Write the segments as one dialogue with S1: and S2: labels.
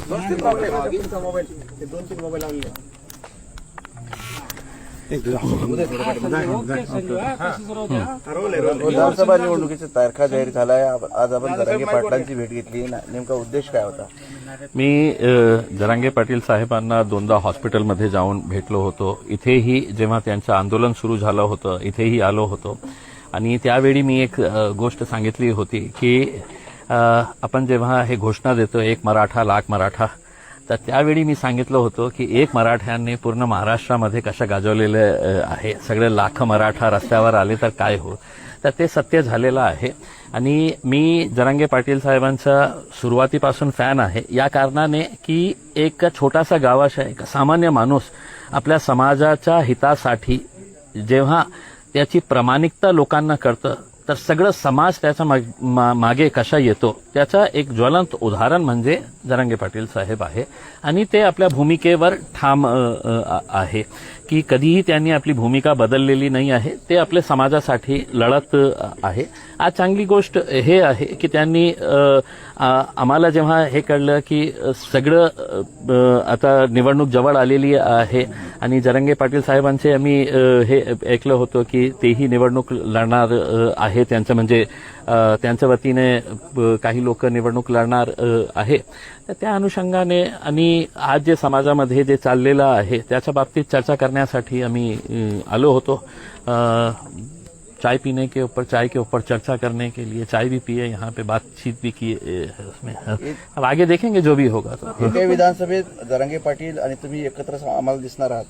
S1: विधानसभा निवडणुकीची तारखा जाहीर झालाय. आज आपण जरांगे पाटलांची भेट घेतली. नेमका उद्देश काय होता?
S2: मी जरांगे पाटील साहेबांना दोनदा हॉस्पिटलमध्ये जाऊन भेटलो होतो. इथेही जेव्हा त्यांचं आंदोलन सुरू झालं होतं इथेही आलो होतो आणि त्यावेळी मी एक गोष्ट सांगितली होती की आपण जेव्हा हे घोषणा देतो एक मराठा लाख मराठा, तर त्यावेळी मी सांगितलं होतं की एक मराठ्यांनी पूर्ण महाराष्ट्रामध्ये कशा गाजवलेलं आहे. सगळे लाख मराठा रस्त्यावर आले तर काय हो, तर ते सत्य झालेलं आहे. आणि मी जरांगे पाटील साहेबांचा सुरुवातीपासून फॅन आहे या कारणाने की एक छोटासा गावाचा एक सामान्य माणूस आपल्या समाजाच्या हितासाठी जेव्हा त्याची प्रामाणिकता लोकांना करतं तर सगळं समाज त्याच्या मागे कशा येतो त्याचा एक ज्वलंत उदाहरण म्हणजे जरांगे पाटील साहेब आहे. आणि ते आपल्या भूमिकेवर ठाम आहे की कधीही त्यांनी आपली भूमिका बदललेली नाही आहे. ते आपल्या समाजासाठी लढत आहे. आज चांगली गोष्ट हे आहे की त्यांनी आम्हाला जेव्हा हे कळलं की सगळं आता निवडणूक जवळ आलेली आहे आणि जरांगे पाटील साहेबांचे आम्ही हे ऐकलं होतं की तेही निवडणूक लढणार आहे. त्यांचं म्हणजे त्यांच्या वतीने काही लोक निवडणूक लढणार आहे. तर त्या अनुषंगाने आणि आज जे समाजामध्ये जे चाललेलं आहे त्याच्या बाबतीत चर्चा करण्यासाठी आम्ही आलो होतो. चाय पीने के ऊपर चाय के ऊपर चर्चा करने के लिए चाय भी पिए, यहाँ पे बातचीत भी की उसमें. अब आगे देखेंगे जो भी होगा. तो
S1: विधानसभेत जरांगे पाटील आणि तुम्ही एकत्र आम्हाला दिसणार आहात.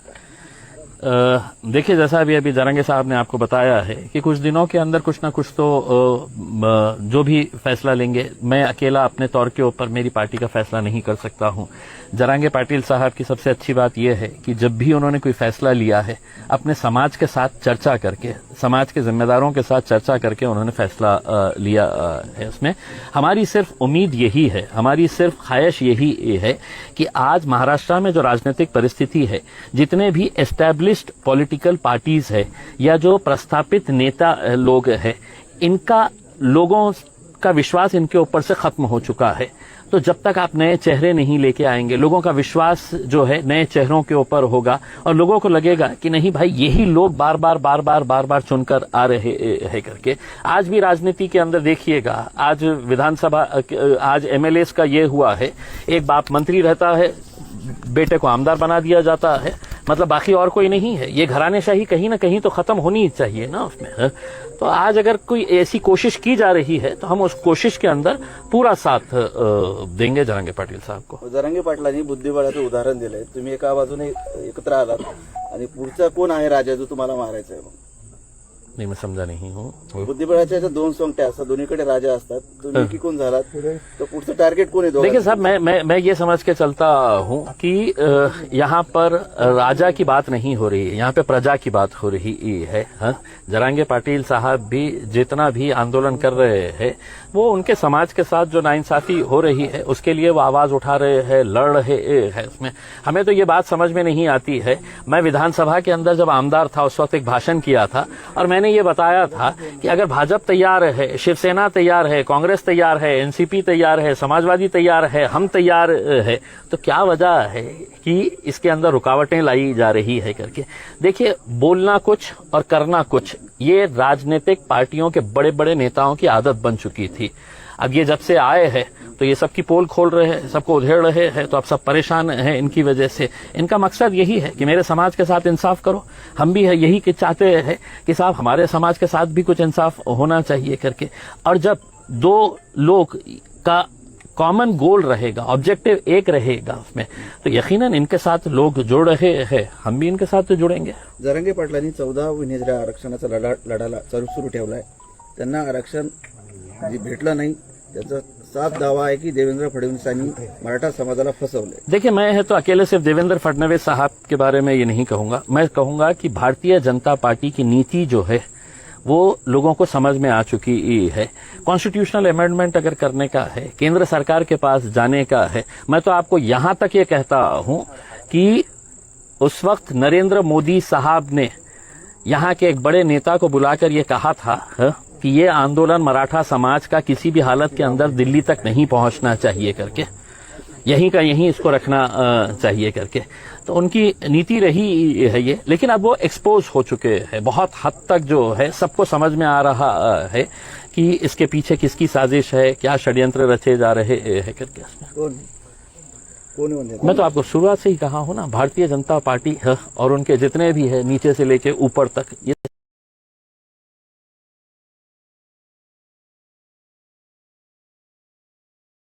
S2: देखिए जैसा अभी जरांगे साहब ने आपको बताया है कि कुछ दिनों के अंदर कुछ ना कुछ तो जो भी फैसला लेंगे, मैं अकेला अपने तौर के ऊपर मेरी पार्टी का फैसला नहीं कर सकता हूं. जरांगे पाटिल साहब की सबसे अच्छी बात यह है कि जब भी उन्होंने कोई फैसला लिया है अपने समाज के साथ चर्चा करके, समाज के जिम्मेदारों के साथ चर्चा करके उन्होंने फैसला लिया है. उसमें हमारी सिर्फ उम्मीद यही है, हमारी सिर्फ ख्वाहिश यही है कि आज महाराष्ट्र में जो राजनीतिक परिस्थिति है, जितने भी एस्टैब्लिश्ड पॉलिटिकल पार्टीज है या जो प्रस्थापित नेता लोग हैं, इनका लोगों का विश्वास इनके ऊपर से खत्म हो चुका है. तो जब तक आप नए चेहरे नहीं लेके आएंगे, लोगों का विश्वास जो है नए चेहरों के ऊपर होगा और लोगों को लगेगा कि नहीं भाई यही लोग बार बार चुनकर आ रहे हैं करके. आज भी राजनीति के अंदर देखिएगा, आज विधानसभा, आज एमएलएस का ये हुआ है, एक बाप मंत्री रहता है, बेटे को आमदार बना दिया जाता है, मतलब बाकी और कोई नहीं है. ये घरानेशाही कहीं ना कहीं तो खत्म होनी चाहिए ना उसमें. तो आज अगर कोई ऐसी कोशिश की जा रही है तो हम उस कोशिश के अंदर पूरा साथ देंगे जरांगे पाटील साहब को.
S1: जरांगे पाटलांनी बुद्धिबळाचं उदाहरण दिलंय. तुम्ही एका बाजूने एकत्र आलात आणि पुढचा कोण आहे राजा जो तुम्हाला मारायचा आहे?
S2: नहीं, मैं समझा नहीं हूँ.
S1: बुद्धिबळाच्या दोन सोंगट्या असतात, दोन्हीकडे राजा असतात. तुम्ही टिकून झालात तो पुढचं टार्गेट कोण आहे?
S2: देखिए साहब, मैं ये समझ के चलता हूँ कि यहाँ पर राजा की बात नहीं हो रही है, यहाँ पे प्रजा की बात हो रही है. जरांगे पाटिल साहब भी जितना भी आंदोलन कर रहे हैं वो उनके समाज के साथ जो नाइंसाफी हो रही है उसके लिए वो आवाज उठा रहे हैं, लड़ रहे हैं. उसमें हमें तो ये बात समझ में नहीं आती है. मैं विधानसभा के अंदर जब आमदार था उस वक्त एक भाषण किया था और मैंने ये बताया था कि अगर भाजपा तैयार है, शिवसेना तैयार है, कांग्रेस तैयार है, एनसीपी तैयार है, समाजवादी तैयार है, हम तैयार है, तो क्या वजह है कि इसके अंदर रुकावटें लाई जा रही है करके. देखिए, बोलना कुछ और करना कुछ, ये राजनीतिक पार्टियों के बड़े बड़े नेताओं की आदत बन चुकी थी. अब ये जब से आए हैं तो ये सबकी पोल खोल रहे हैं, सबको उधेड़ रहे हैं, तो अब सब परेशान हैं इनकी वजह से. इनका मकसद यही है कि मेरे समाज के साथ इंसाफ करो. हम भी है यही कि चाहते हैं कि साहब हमारे समाज के साथ भी कुछ इंसाफ होना चाहिए करके. और जब दो लोग का कॉमन गोल रहेगा, ऑब्जेक्टिव एक रहेगा उसमें, तो यकीनन इनके साथ लोग जुड़ रहे हैं, हम भी इनके साथ जुड़ेंगे.
S1: जरांगे पाटलांनी 14 विनिद्रा आरक्षणाचा लढा सुरू ठेवलाय. त्यांना आरक्षण भेटलं नाही. त्याचा साफ दावा है कि देवेंद्र फडणवीसांनी मराठा समाजाला फसवले.
S2: देखिए, मैं है तो अकेले सिर्फ देवेंद्र फडणवीस साहब के बारे में ये नहीं कहूंगा. मैं कहूंगा कि भारतीय जनता पार्टी की नीति जो है वो लोगों को समझ में आ चुकी है. कॉन्स्टिट्यूशनल अमेंडमेंट अगर करने का है, केंद्र सरकार के पास जाने का है, मैं तो आपको यहां तक ये कहता हूं कि उस वक्त नरेंद्र मोदी साहब ने यहां के एक बड़े नेता को बुलाकर ये कहा था कि ये आंदोलन मराठा समाज का किसी भी हालत के अंदर दिल्ली तक नहीं पहुंचना चाहिए करके. यहीं का यहीं इसको रखना चाहिए करके। तो उनकी नीति रही है ये, लेकिन अब वो एक्सपोज हो चुके हैं बहुत हद तक, जो है सबको समझ में आ रहा है कि इसके पीछे किसकी साजिश है, क्या षड्यंत्र रचे जा रहे हैं करके।
S1: कौन है वो नेता?
S2: मैं तो आपको शुरुआत से ही कहा हूं ना, भारतीय जनता पार्टी है और उनके जितने भी है नीचे से लेके ऊपर तक, ये